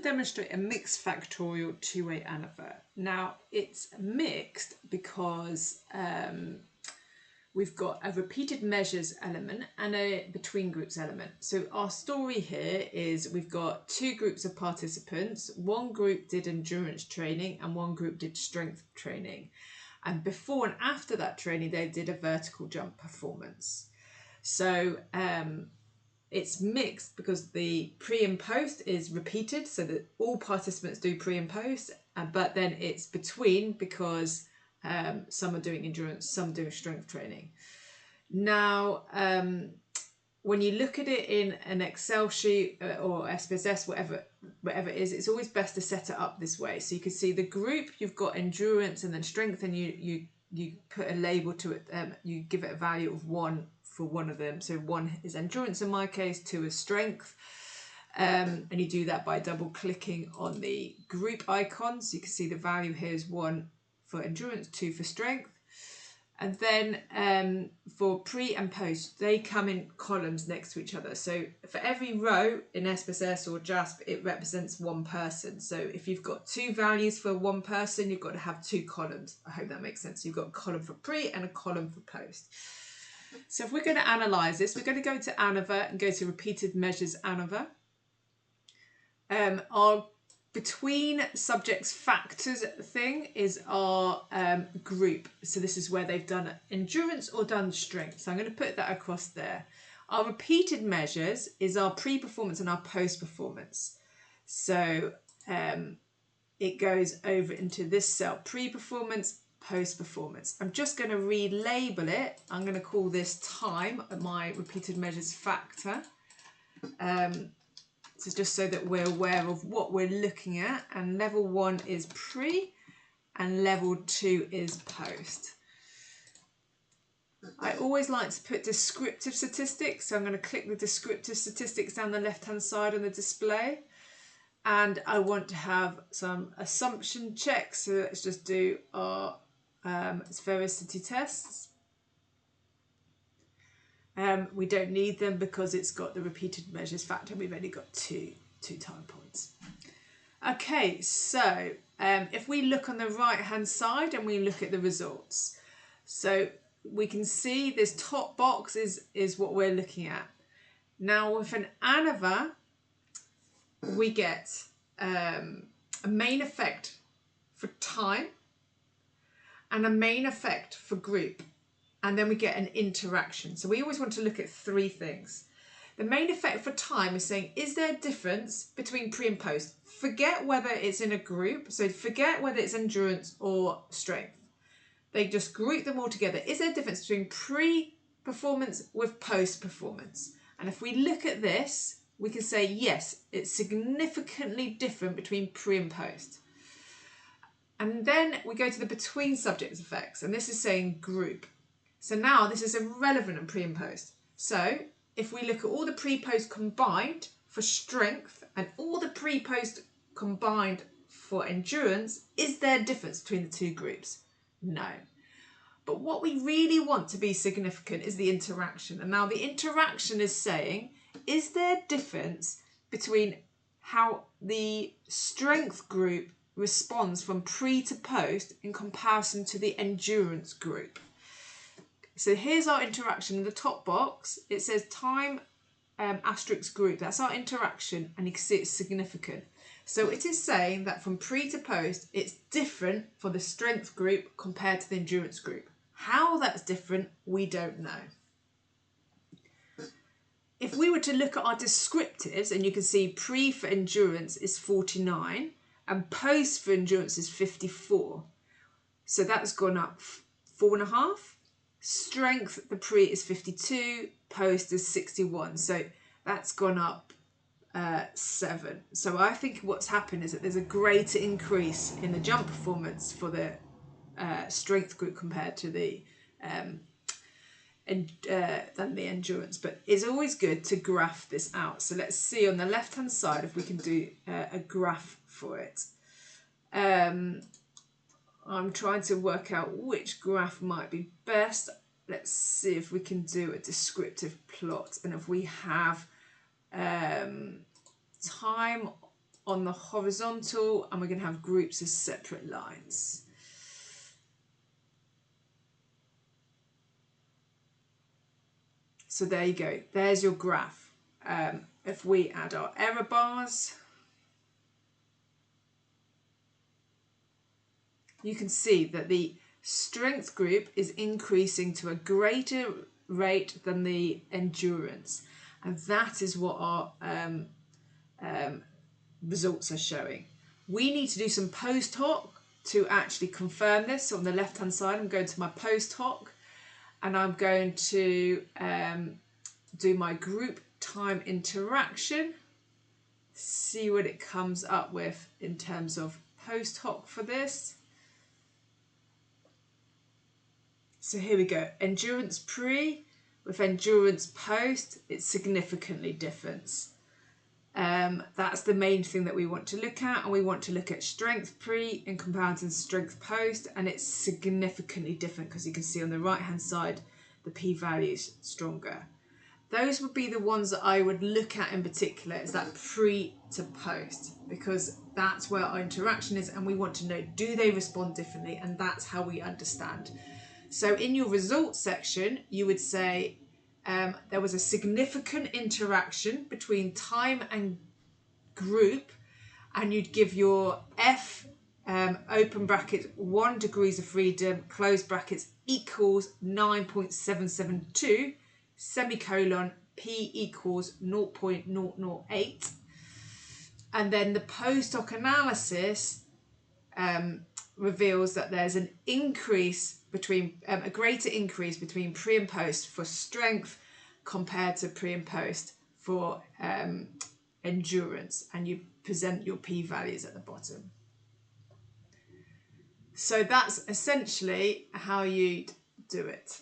demonstrate a mixed factorial two-way ANOVA. Now, it's mixed because we've got a repeated measures element and a between groups element. So our story here is we've got two groups of participants. One group did endurance training and one group did strength training. And before and after that training, they did a vertical jump performance. So it's mixed because the pre and post is repeated, so that all participants do pre and post, but then it's between because some are doing endurance, some doing strength training. Now, when you look at it in an Excel sheet or SPSS, whatever it is, it's always best to set it up this way. So you can see the group, you've got endurance and then strength, and you put a label to it, you give it a value of 1 for one of them. So 1 is endurance in my case, 2 is strength. And you do that by double clicking on the group icon. So you can see the value here is 1 for endurance, 2 for strength. And then for pre and post, they come in columns next to each other. So for every row in SPSS or JASP, it represents one person. So if you've got 2 values for one person, you've got to have 2 columns. I hope that makes sense. You've got a column for pre and a column for post. So if we're going to analyse this, we're going to go to ANOVA and go to repeated measures ANOVA. Our between subjects factors thing is our group. So this is where they've done endurance or done strength. So I'm going to put that across there. Our repeated measures is our pre-performance and our post-performance. So it goes over into this cell, pre-performance, post-performance. I'm just going to relabel it. I'm going to call this time my repeated measures factor. So just so that we're aware of what we're looking at. And level 1 is pre and level 2 is post. I always like to put descriptive statistics. So I'm going to click the descriptive statistics down the left-hand side on the display. And I want to have some assumption checks. So let's just do our sphericity tests. We don't need them because it's got the repeated measures factor. We've only got two time points. Okay, so if we look on the right hand side and we look at the results, so we can see this top box is what we're looking at. Now with an ANOVA, we get a main effect for time and a main effect for group. And then we get an interaction. So we always want to look at 3 things. The main effect for time is saying, is there a difference between pre and post? Forget whether it's in a group. So forget whether it's endurance or strength. They just group them all together. Is there a difference between pre-performance with post-performance? And if we look at this, we can say, yes, it's significantly different between pre and post. And then we go to the between subjects effects. And this is saying group. So now this is irrelevant in pre and post. So if we look at all the pre-post combined for strength and all the pre-post combined for endurance, is there a difference between the 2 groups? No. But what we really want to be significant is the interaction. And now the interaction is saying, is there a difference between how the strength group responds from pre to post in comparison to the endurance group? So here's our interaction in the top box. It says time asterisk group. That's our interaction, and you can see it's significant. So it is saying that from pre to post, it's different for the strength group compared to the endurance group. How that's different, we don't know. If we were to look at our descriptives, and you can see pre for endurance is 49 and post for endurance is 54. So that's gone up 4.5. Strength, the pre is 52, post is 61. So that's gone up 7. So I think what's happened is that there's a greater increase in the jump performance for the strength group compared to the than the endurance. But it's always good to graph this out. So let's see on the left hand side if we can do a graph for it. I'm trying to work out which graph might be best. Let's see if we can do a descriptive plot. And if we have time on the horizontal, and we're going to have groups as separate lines. So there you go, there's your graph. If we add our error bars, you can see that the strength group is increasing to a greater rate than the endurance, and that is what our results are showing. We need to do some post hoc to actually confirm this. So on the left hand side, I'm going to my post hoc, and I'm going to do my group time interaction, see what it comes up with in terms of post hoc for this. So here we go, endurance pre with endurance post, it's significantly different. That's the main thing that we want to look at, and we want to look at strength pre in comparison to strength post, and it's significantly different because you can see on the right hand side the p-value is stronger. Those would be the ones that I would look at in particular, is that pre to post, because that's where our interaction is, and we want to know, do they respond differently, and that's how we understand. So in your results section, you would say there was a significant interaction between time and group, and you'd give your F, open brackets, 1 degrees of freedom, close brackets, equals 9.772, semicolon, P equals 0.008. And then the post hoc analysis reveals that there's an increase between, a greater increase between pre and post for strength compared to pre and post for endurance, and you present your p-values at the bottom. So that's essentially how you do it.